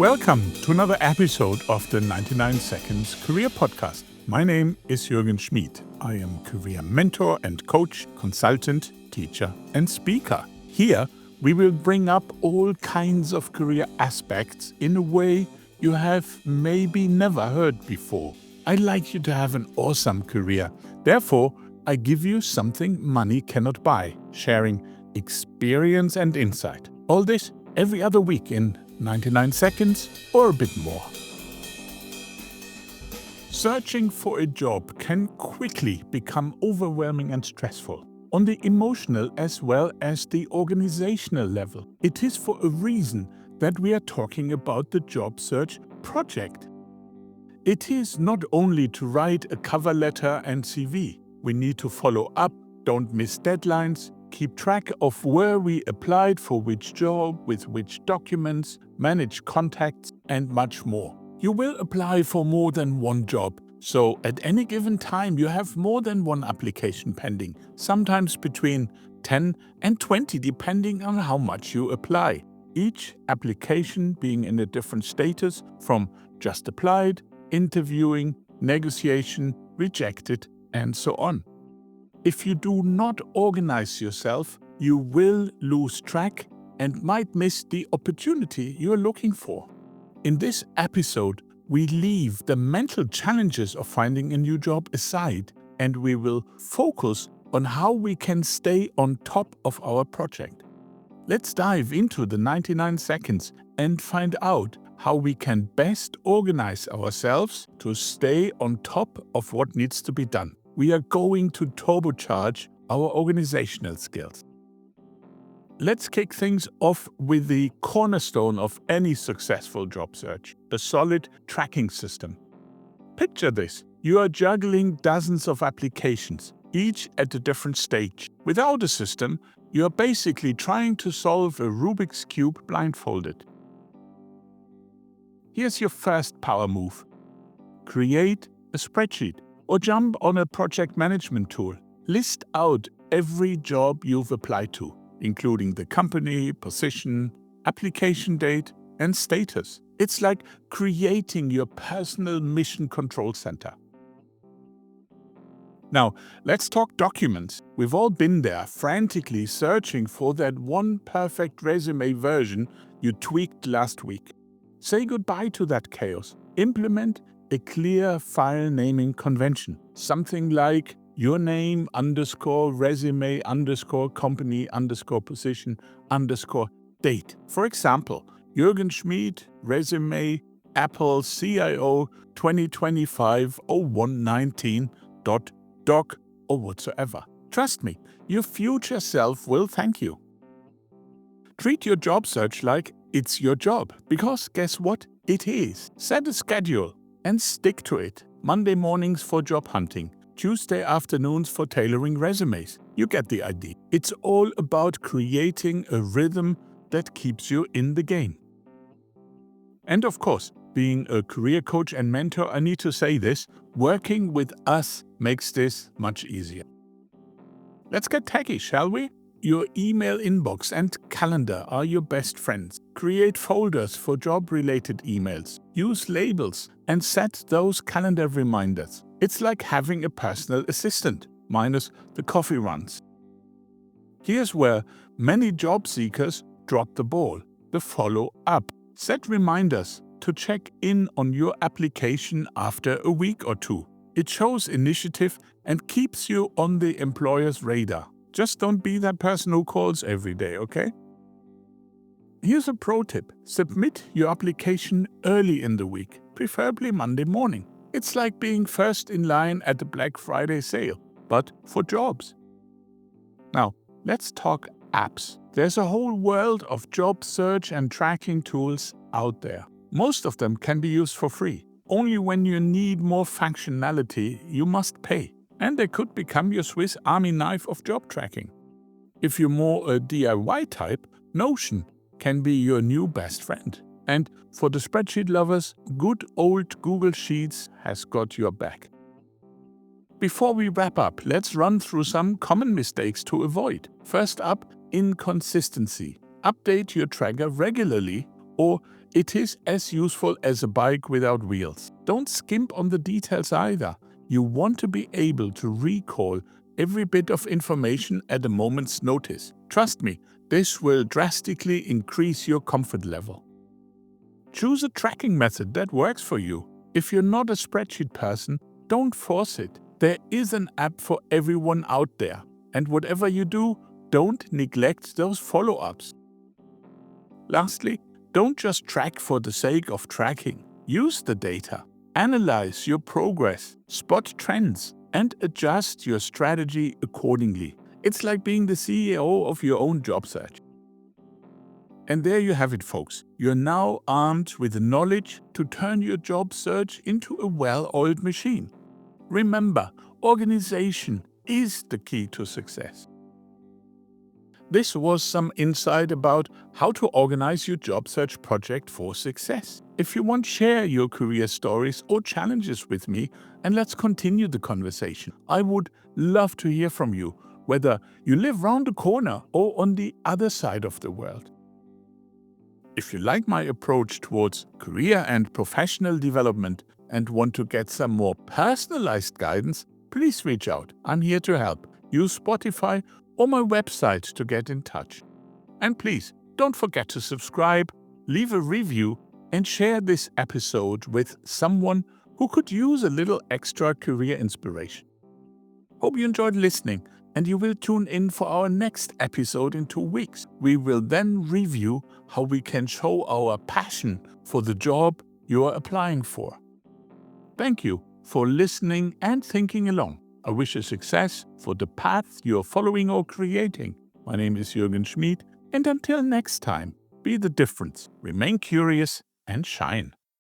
Welcome to another episode of the 99 Seconds Career Podcast. My name is Jürgen Schmid. I am career mentor and coach, consultant, teacher, and speaker. Here, we will bring up all kinds of career aspects in a way you have maybe never heard before. I'd like you to have an awesome career. Therefore, I give you something money cannot buy, sharing experience and insight. All this every other week in 99 seconds or a bit more. Searching for a job can quickly become overwhelming and stressful on the emotional as well as the organizational level. It is for a reason that we are talking about the job search project. It is not only to write a cover letter and CV. We need to follow up, don't miss deadlines, keep track of where we applied for which job, with which documents, manage contacts, and much more. You will apply for more than one job, so at any given time you have more than one application pending, sometimes between 10 and 20 depending on how much you apply. Each application being in a different status from just applied, interviewing, negotiation, rejected, and so on. If you do not organize yourself, you will lose track and might miss the opportunity you are looking for. In this episode, we leave the mental challenges of finding a new job aside, and we will focus on how we can stay on top of our project. Let's dive into the 99 seconds and find out how we can best organize ourselves to stay on top of what needs to be done. We are going to turbocharge our organizational skills. Let's kick things off with the cornerstone of any successful job search, a solid tracking system. Picture this. You are juggling dozens of applications, each at a different stage. Without a system, you are basically trying to solve a Rubik's Cube blindfolded. Here's your first power move. Create a spreadsheet or jump on a project management tool. List out every job you've applied to, including the company, position, application date, and status. It's like creating your personal mission control center. Now, let's talk documents. We've all been there, frantically searching for that one perfect resume version you tweaked last week. Say goodbye to that chaos. Implement a clear file naming convention. Something like your name _ resume _ company _ position _ date. For example, Jürgen Schmid, resume, Apple CIO 2025-0119.doc or whatsoever. Trust me, your future self will thank you. Treat your job search like it's your job, because guess what? It is. Set a schedule and stick to it. Monday mornings for job hunting, Tuesday afternoons for tailoring resumes. You get the idea. It's all about creating a rhythm that keeps you in the game. And of course, being a career coach and mentor, I need to say this, working with us makes this much easier. Let's get techy, shall we? Your email inbox and calendar are your best friends. Create folders for job-related emails. Use labels and set those calendar reminders. It's like having a personal assistant, minus the coffee runs. Here's where many job seekers drop the ball: the follow-up. Set reminders to check in on your application after a week or two. It shows initiative and keeps you on the employer's radar. Just don't be that person who calls every day, okay? Here's a pro tip. Submit your application early in the week, preferably Monday morning. It's like being first in line at the Black Friday sale, but for jobs. Now, let's talk apps. There's a whole world of job search and tracking tools out there. Most of them can be used for free. Only when you need more functionality, you must pay. And they could become your Swiss Army knife of job tracking. If you're more a DIY type, Notion can be your new best friend. And for the spreadsheet lovers, good old Google Sheets has got your back. Before we wrap up, let's run through some common mistakes to avoid. First up, inconsistency. Update your tracker regularly, or It is as useful as a bike without wheels. Don't skimp on the details either. You want to be able to recall every bit of information at a moment's notice. Trust me, this will drastically increase your comfort level. Choose a tracking method that works for you. If you're not a spreadsheet person, don't force it. There is an app for everyone out there. And whatever you do, don't neglect those follow-ups. Lastly, don't just track for the sake of tracking. Use the data. Analyze your progress, spot trends, and adjust your strategy accordingly. It's like being the CEO of your own job search. And there you have it, folks. You're now armed with the knowledge to turn your job search into a well-oiled machine. Remember, organization is the key to success. This was some insight about how to organize your job search project for success. If you want, share your career stories or challenges with me, and let's continue the conversation. I would love to hear from you, whether you live round the corner or on the other side of the world. If you like my approach towards career and professional development and want to get some more personalized guidance, please reach out. I'm here to help. Use Spotify or my website to get in touch. And please, don't forget to subscribe, leave a review, and share this episode with someone who could use a little extra career inspiration. Hope you enjoyed listening, and you will tune in for our next episode in 2 weeks. We will then review how we can show our passion for the job you are applying for. Thank you for listening and thinking along. I wish you success for the path you are following or creating. My name is Jürgen Schmid, and until next time, be the difference, remain curious, and shine.